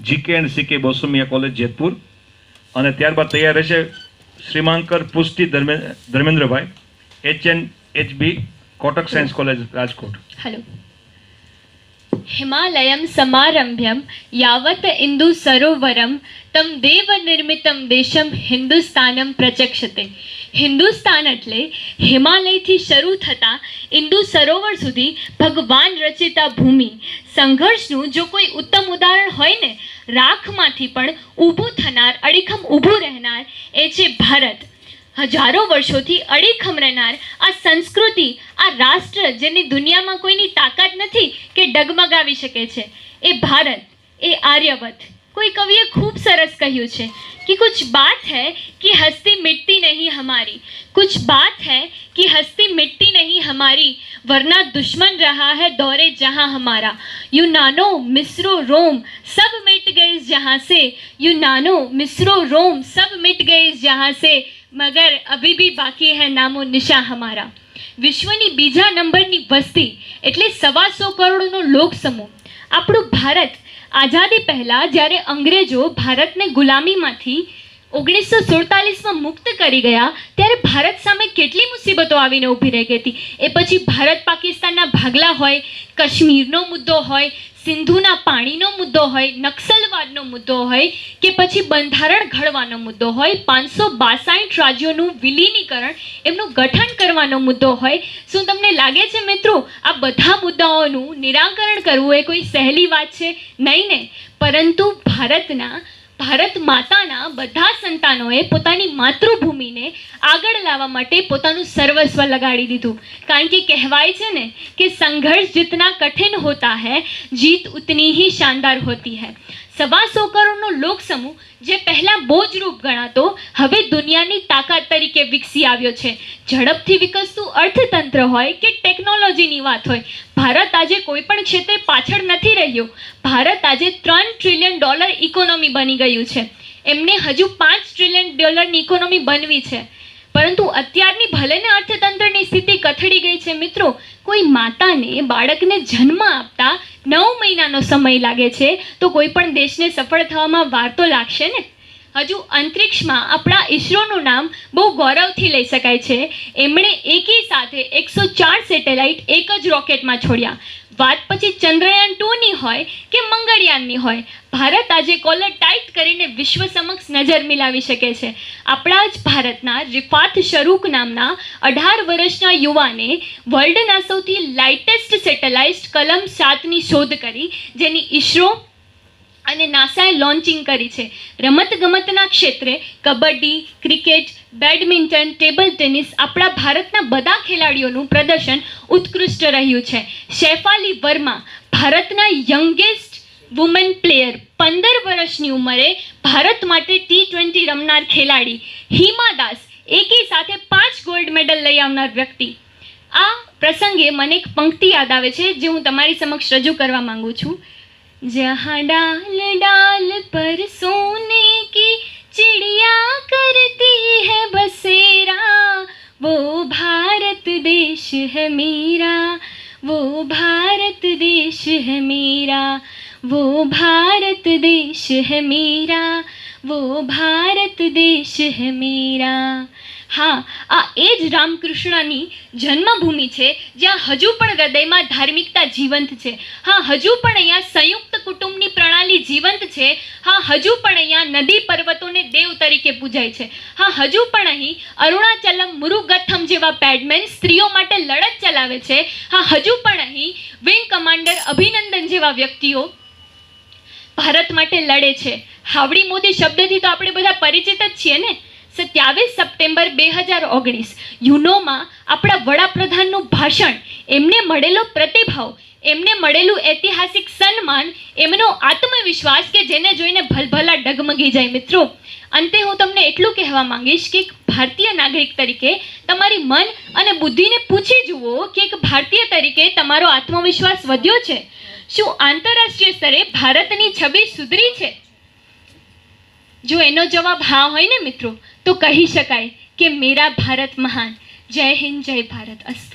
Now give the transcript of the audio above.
GK and CK Bosamiya college Jetpur, અને ત્યારબાદ તૈયાર રહેશે શ્રીમાંકર પુષ્ટિ Dharmendrabhai HNHB Kotak science college Rajkot. Hello. હિમાલયમ સમારંભ્યમ યાવત ઇન્દુ સરોવરમ તમ દેવ નિર્મિતમ દેશમ હિન્દુસ્તાનમ પ્રચક્ષતે. હિન્દુસ્તાન એટલે હિમાલયથી શરૂ થતા ઇન્દુ સરોવર સુધી ભગવાન રચિતા ભૂમિ. સંઘર્ષનું જો કોઈ ઉત્તમ ઉદાહરણ હોય ને, રાખમાંથી પણ ઊભું થનાર, અડીખમ ઊભું રહેનાર, એ છે ભારત. હજારો વર્ષોથી અડીખમ રહેનાર આ સંસ્કૃતિ, આ રાષ્ટ્ર જેની દુનિયામાં કોઈની તાકાત નથી કે ડગમગાવી શકે છે, એ ભારત, એ આર્યવત. કોઈ કવિએ ખૂબ સરસ કહ્યું છે कि कुछ बात है कि हस्ती मिटती नहीं हमारी, कुछ बात है कि हस्ती मिटती नहीं हमारी, वरना दुश्मन रहा है दौरे जहां हमारा. यूनानो मिस्रो रोम सब मिट गए इस जहां से, यूनानो मिस्रो रोम सब मिट गए इस जहां से, मगर अभी भी बाकी है नामो निशा हमारा. વિશ્વની બીજા નંબરની વસ્તી એટલે 125 કરોડનો લોક સમૂહ આપણું ભારત. આઝાદી પહેલાં જ્યારે અંગ્રેજો ભારતને ગુલામીમાંથી 1947માં મુક્ત કરી ગયા, ત્યારે ભારત સામે કેટલી મુસીબતો આવીને ઊભી રહી ગઈ હતી. એ પછી ભારત પાકિસ્તાનના ભાગલા હોય, કાશ્મીરનો મુદ્દો હોય, સિંધુના પાણીનો મુદ્દો હોય, નક્સલવાદનો મુદ્દો હોય, કે પછી બંધારણ ઘડવાનો મુદ્દો હોય, 562 રાજ્યોનું વિલીનીકરણ, એમનું ગઠન કરવાનો મુદ્દો હોય. શું તમને લાગે છે મિત્રો આ બધા મુદ્દાઓનું નિરાકરણ કરવું એ કોઈ સહેલી વાત છે? નહીં ને. પરંતુ ભારત માતાના બધા સંતાનોએ પોતાની માતૃભૂમિને આગળ લાવવા માટે પોતાનું સર્વસ્વ લગાડી દીધું. કારણ કે કહેવાય છે ને કે સંઘર્ષ जितना कठिन होता है जीत उतनी ही शानदार होती है. 125 કરોડનો લોક સમૂહ જે પહેલાં બોજરૂપ ગણાતો, હવે દુનિયાની તાકાત તરીકે વિકસી આવ્યો છે. ઝડપથી વિકસતું અર્થતંત્ર હોય કે ટેકનોલોજીની વાત હોય, ભારત આજે કોઈ પણ ક્ષેત્રે પાછળ નથી રહ્યું. ભારત આજે $3 ટ્રિલિયન ઇકોનોમી બની ગયું છે. એમને હજુ $5 ટ્રિલિયન ઇકોનોમી બનવી છે. પરંતુ અત્યારની ભલેને અર્થતંત્રની સ્થિતિ કથળી ગઈ છે મિત્રો, કોઈ માતાને બાળકને જન્મ આપતા 9 મહિનાનો સમય લાગે છે, તો કોઈ પણ દેશને સફળ થવામાં વાર તો લાગશે ને. હજુ અંતરિક્ષમાં આપણા ઈસરોનું નામ બહુ ગૌરવથી લઈ શકાય છે. એમણે એકી સાથે 104 સેટેલાઇટ એક જ રોકેટમાં છોડ્યા. વાત પછી ચંદ્રયાન 2ની હોય કે મંગળયાનની હોય, ભારત આજે કોલર ટાઈટ કરીને વિશ્વ સમક્ષ નજર મિલાવી શકે છે. આપણા જ ભારતના રિફાત શરૂક નામના 18 વર્ષના યુવાને વર્લ્ડના સૌથી લાઇટેસ્ટ સેટેલાઇટ કલમ 7ની શોધ કરી, જેની ઈસરો અને નાસાએ લોન્ચિંગ કરી છે. રમતગમતના ક્ષેત્રે kabaddi, cricket, badminton, table tennis આપણા ભારતના બધા ખેલાડીઓનું પ્રદર્શન ઉત્કૃષ્ટ રહ્યું છે. શેફાલી વર્મા ભારતના યંગેસ્ટ વુમેન પ્લેયર, 15 વર્ષની ઉંમરે ભારત માટે T20 રમનાર ખેલાડી. હિમા દાસ એકી સાથે 5 ગોલ્ડ મેડલ લઈ આવનાર વ્યક્તિ. આ પ્રસંગે મને એક પંક્તિ યાદ આવે છે જે હું તમારી સમક્ષ રજૂ કરવા માંગુ છું. जहाँ डाल डाल पर सोने की चिड़िया करती है बसेरा, वो भारत देश है मेरा, वो भारत देश है मेरा, वो भारत देश है मेरा, वो ભારત દેશ હે મેરા. હા, આ એ જ રામકૃષ્ણની જન્મભૂમિ છે, જ્યાં હજુ પણ હૃદયમાં ધાર્મિકતા જીવંત છે. હા, હજુ પણ અહીંયા સંયુક્ત કુટુંબની પ્રણાલી જીવંત છે. હા, હજુ પણ અહીંયા નદી પર્વતોને દેવ તરીકે પૂજાય છે. હા, હજુ પણ અહીં અરુણાચલમ મુરુગથમ જેવા પેડમેન સ્ત્રીઓ માટે લડત ચલાવે છે. હા, હજુ પણ અહીં વિંગ કમાન્ડર અભિનંદન જેવા વ્યક્તિઓ ભારત માટે લડે છે. હાવડી મોદી શબ્દથી તો આપણે બધા પરિચિત જ છીએ ને. 27 સપ્ટેમ્બર 2019 યુનોમાં આપણા વડાપ્રધાનનું ભાષણ, એમને મળેલો પ્રતિભાવ, એમને મળેલું ઐતિહાસિક સન્માન, એમનો આત્મવિશ્વાસ કે જેને જોઈને ભલભલા ડગમગી જાય. મિત્રો, અંતે હું તમને એટલું કહેવા માંગીશ કે એક ભારતીય નાગરિક તરીકે તમારી મન અને બુદ્ધિને પૂછી જુઓ કે એક ભારતીય તરીકે તમારો આત્મવિશ્વાસ વધ્યો છે? શું આંતરરાષ્ટ્રીય સ્તરે ભારતની છબી સુધરી છે? જો એનો જવાબ હા હોય ને મિત્રો, તો કહી શકાય કે મેરા ભારત મહાન. જય હિન્દ, જય ભારત. અસ્તુ.